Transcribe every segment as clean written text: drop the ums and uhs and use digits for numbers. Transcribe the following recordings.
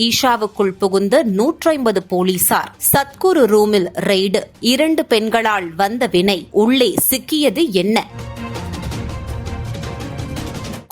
ஈஷாவுக்குள் புகுந்த 150 போலீசார். சத்குரு ரூமில் ரெய்டு. 2 பெண்களால் வந்த வினை. உள்ளே சிக்கியது என்ன?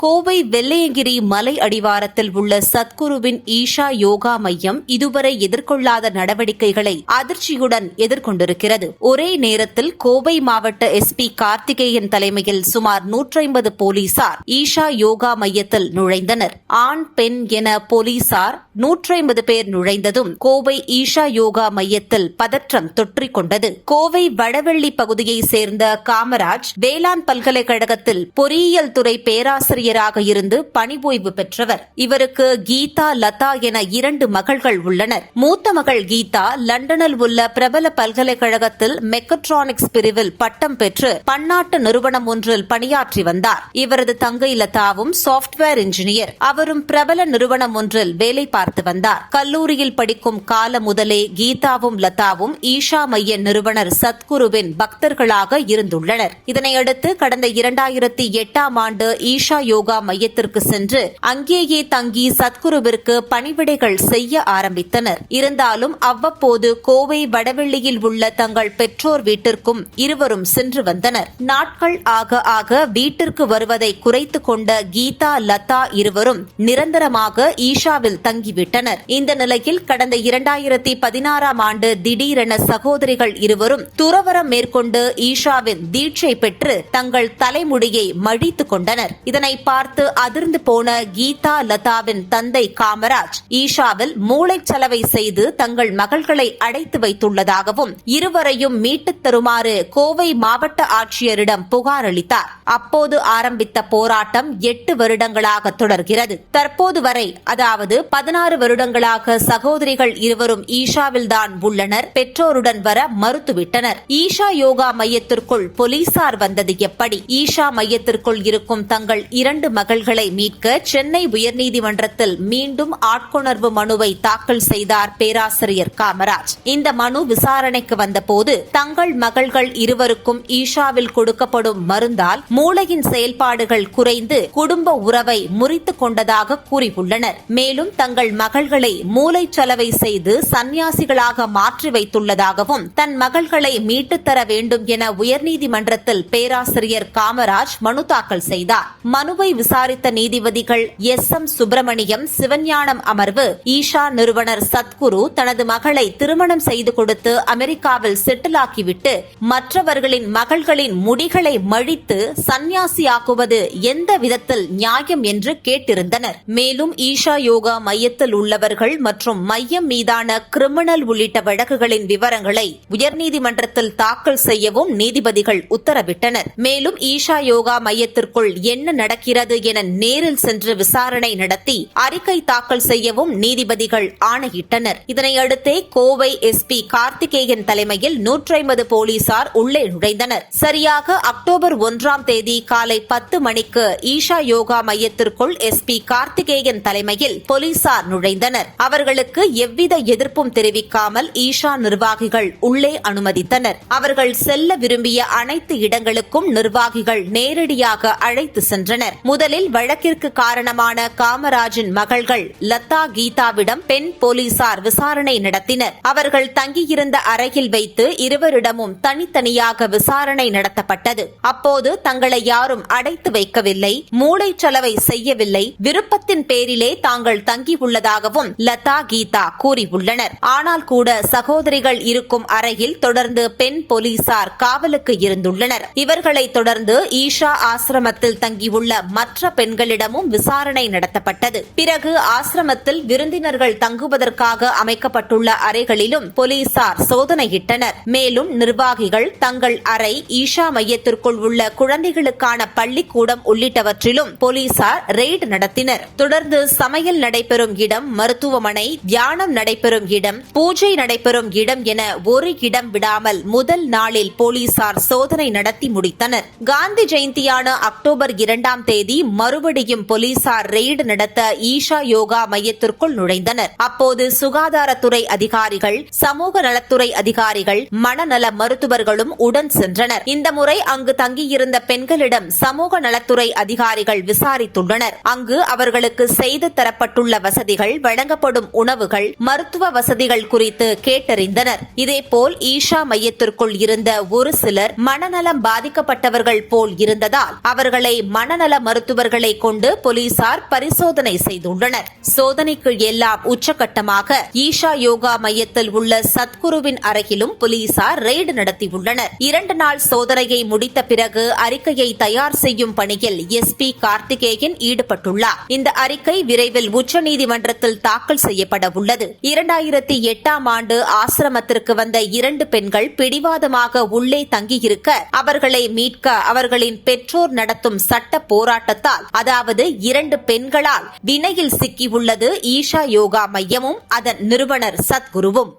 கோவை வெள்ளையங்கிரி மலை அடிவாரத்தில் உள்ள சத்குருவின் ஈஷா யோகா மையம் இதுவரை எதிர்கொள்ளாத நடவடிக்கைகளை அதிர்ச்சியுடன் எதிர்கொண்டிருக்கிறது. ஒரே நேரத்தில் கோவை மாவட்ட எஸ்பி கார்த்திகேயன் தலைமையில் சுமார் 150 போலீசார் ஈஷா யோகா மையத்தில் நுழைந்தனர். ஆண் பெண் என போலீசார் 150 பேர் நுழைந்ததும் கோவை ஈஷா யோகா மையத்தில் பதற்றம் தொற்றிக் கொண்டது. கோவை வடவெள்ளி பகுதியைச் சேர்ந்த காமராஜ் வேளாண் பல்கலைக்கழகத்தில் பொறியியல் துறை பேராசிரியர் இருந்து பணி ஓய்வு பெற்றவர். இவருக்கு கீதா, லதா என 2 மகள்கள் உள்ளனர். மூத்த மகள் கீதா லண்டனில் உள்ள பிரபல பல்கலைக்கழகத்தில் மெக்கட்ரானிக்ஸ் பிரிவில் பட்டம் பெற்று பன்னாட்டு நிறுவனம் ஒன்றில் பணியாற்றி வந்தார். இவரது தங்கை லதாவும் சாப்ட்வேர் இன்ஜினியர். அவரும் பிரபல நிறுவனம் ஒன்றில் வேலை பார்த்து வந்தார். கல்லூரியில் படிக்கும் காலம் முதலே கீதாவும் லதாவும் ஈஷா மைய நிறுவனர் சத்குருவின் பக்தர்களாக இருந்துள்ளனர். இதனையடுத்து கடந்த 2008ஆம் ஆண்டு ஈஷா யோகா மையத்திற்கு சென்று அங்கேயே தங்கி சத்குருவிற்கு பணிவிடைகள் செய்ய ஆரம்பித்தனர். இருந்தாலும் அவ்வப்போது கோவை வடவெள்ளியில் உள்ள தங்கள் பெற்றோர் வீட்டிற்கும் இருவரும் சென்று வந்தனர். நாட்கள் ஆக ஆக வீட்டிற்கு வருவதை குறைத்துக் கொண்ட கீதா, லதா இருவரும் நிரந்தரமாக ஈஷாவில் தங்கிவிட்டனர். இந்த நிலையில் கடந்த 2016ஆம் ஆண்டு திடீரென சகோதரிகள் இருவரும் துறவரம் மேற்கொண்டு ஈஷாவின் தீட்சை பெற்று தங்கள் தலைமுடியை மழித்துக் கொண்டனர். இதனை பார்த்து அதிர்ந்து போன கீதா, லதாவின் தந்தை காமராஜ் ஈஷாவில் மூளைச்சலவை செய்து தங்கள் மகள்களை அடைத்து வைத்துள்ளதாகவும் இருவரையும் மீட்டுத் தருமாறு கோவை மாவட்ட ஆட்சியரிடம் புகார் அளித்தார். அப்போது ஆரம்பித்த போராட்டம் 8 வருடங்களாக தொடர்கிறது. தற்போது வரை, அதாவது 16 வருடங்களாக சகோதரிகள் இருவரும் ஈஷாவில்தான் உள்ளனர். பெற்றோருடன் வர மறுத்துவிட்டனர். ஈஷா யோகா மையத்திற்குள் போலீசார் வந்தது எப்படி? ஈஷா மையத்திற்குள் இருக்கும் தங்கள் 2 மகள்களை மீட்க சென்னை உயர்நீதிமன்றத்தில் மீண்டும் ஆட்கொணர்வு மனுவை தாக்கல் செய்தார் பேராசிரியர் காமராஜ். இந்த மனு விசாரணைக்கு வந்தபோது தங்கள் மகள்கள் இருவருக்கும் ஈஷாவில் கொடுக்கப்படும் மருந்தால் மூளையின் செயல்பாடுகள் குறைந்து குடும்ப உறவை முறித்துக் கொண்டதாக கூறியுள்ளனர். மேலும் தங்கள் மகள்களை மூளைச்சலவை செய்து சன்னியாசிகளாக மாற்றி வைத்துள்ளதாகவும் தன் மகள்களை மீட்டுத் தர வேண்டும் என உயர்நீதிமன்றத்தில் பேராசிரியர் காமராஜ் மனு தாக்கல் செய்தார். மனுவை விசாரித்த நீதிபதிகள் எஸ்.எம். சுப்பிரமணியம், சிவஞானம் அமர்வு ஈஷா நிறுவனர் சத்குரு தனது மகளை திருமணம் செய்து கொடுத்து அமெரிக்காவில் செட்டிலாக்கிவிட்டு மற்றவர்களின் மகள்களின் முடிகளை மழித்து சன்னியாசியாக்குவது எந்த விதத்தில் நியாயம் என்று கேட்டிருந்தனர். மேலும் ஈஷா யோகா மையத்தில் உள்ளவர்கள் மற்றும் மையம் மீதான கிரிமினல் உள்ளிட்ட வழக்குகளின் விவரங்களை உயர்நீதிமன்றத்தில் தாக்கல் செய்யவும் நீதிபதிகள் உத்தரவிட்டனர். மேலும் ஈஷா யோகா மையத்திற்குள் என்ன நடக்கிறது என நேரில் சென்று விசாரணை நடத்தி அறிக்கை தாக்கல் செய்யவும் நீதிபதிகள் ஆணையிட்டனர். இதனையடுத்தே கோவை எஸ்பி கார்த்திகேயன் தலைமையில் 150 போலீசார் உள்ளே நுழைந்தனர். சரியாக அக்டோபர் 1ஆம் தேதி காலை 10 மணிக்கு ஈஷா யோகா மையத்திற்குள் எஸ்பி கார்த்திகேயன் தலைமையில் போலீசார் நுழைந்தனர். அவர்களுக்கு எவ்வித எதிர்ப்பும் தெரிவிக்காமல் ஈஷா நிர்வாகிகள் உள்ளே அனுமதித்தனர். அவர்கள் செல்ல விரும்பிய அனைத்து இடங்களுக்கும் நிர்வாகிகள் நேரடியாக அழைத்து சென்றனர். முதலில் வழக்கிற்கு காரணமான காமராஜின் மகள்கள் லதா, கீதாவிடம் பெண் போலீசார் விசாரணை நடத்தினர். அவர்கள் தங்கியிருந்த அறையில் வைத்து இருவரிடமும் தனித்தனியாக விசாரணை நடத்தப்பட்டது. அப்போது தங்களை யாரும் அடைத்து வைக்கவில்லை, மூளைச்சலவை செய்யவில்லை, விருப்பத்தின் பேரிலே தாங்கள் தங்கியுள்ளதாகவும் லதா, கீதா கூறியுள்ளனர். ஆனால் கூட சகோதரிகள் இருக்கும் அறையில் தொடர்ந்து பெண் போலீசார் காவலுக்கு இருந்துள்ளனர். இவர்களை தொடர்ந்து ஈஷா ஆசிரமத்தில் தங்கியுள்ள மற்ற பெண்களிடமும் விசாரணை நடத்தப்பட்டது. பிறகு ஆசிரமத்தில் விருந்தினர்கள் தங்குவதற்காக அமைக்கப்பட்டுள்ள அறைகளிலும் போலீசார் சோதனையிட்டனர். மேலும் நிர்வாகிகள் தங்கள் அறை, ஈஷா மையத்திற்குள் உள்ள குழந்தைகளுக்கான பள்ளிக்கூடம் உள்ளிட்டவற்றிலும் போலீசார் ரெய்டு நடத்தினர். தொடர்ந்து சமையல் நடைபெறும் இடம், மருத்துவமனை, தியானம் நடைபெறும் இடம், பூஜை நடைபெறும் இடம் என ஒரு இடம் விடாமல் முதல் நாளில் போலீசார் சோதனை நடத்தி முடித்தனர். காந்தி ஜெயந்தியான அக்டோபர் 2ஆம் தேதி தேதி மறுபடியும் போலீசார் ரெய்டு நடத்த ஈஷா யோகா மையத்திற்குள் நுழைந்தனர். அப்போது சுகாதாரத்துறை அதிகாரிகள், சமூக நலத்துறை அதிகாரிகள், மனநல மருத்துவர்களும் உடன் சென்றனர். இந்த முறை அங்கு தங்கியிருந்த பெண்களிடம் சமூக நலத்துறை அதிகாரிகள் விசாரித்துள்ளனர். அங்கு அவர்களுக்கு செய்து தரப்பட்டுள்ள வசதிகள், வழங்கப்படும் உணவுகள், மருத்துவ வசதிகள் குறித்து கேட்டறிந்தனர். இதேபோல் ஈஷா மையத்திற்குள் இருந்த ஒரு சிலர் மனநலம் பாதிக்கப்பட்டவர்கள் போல் இருந்ததால் அவர்களை மனநல மருத்துவர்களை கொண்டு போலீசார் பரிசோதனை செய்துள்ளனர். சோதனைக்கு எல்லாம் உச்சகட்டமாக ஈஷா யோகா மையத்தில் உள்ள சத்குருவின் அறையிலும் போலீசார் ரெய்டு நடத்தியுள்ளனர். 2 நாள் சோதனையை முடித்த பிறகு அறிக்கையை தயார் செய்யும் பணியில் SP கார்த்திகேயன் ஈடுபட்டுள்ளார். இந்த அறிக்கை விரைவில் உச்சநீதிமன்றத்தில் தாக்கல் செய்யப்பட உள்ளது. 2008ஆம் ஆண்டு ஆசிரமத்திற்கு வந்த 2 பெண்கள் பிடிவாதமாக உள்ளே தங்கியிருக்க அவர்களை மீட்க அவர்களின் பெற்றோர் நடத்தும் சட்ட போராட்டத்தால், அதாவது 2 பெண்களால் வினையில் சிக்கியுள்ளது ஈஷா யோகா மையமும் அதன் நிறுவனர் சத்குருவும்.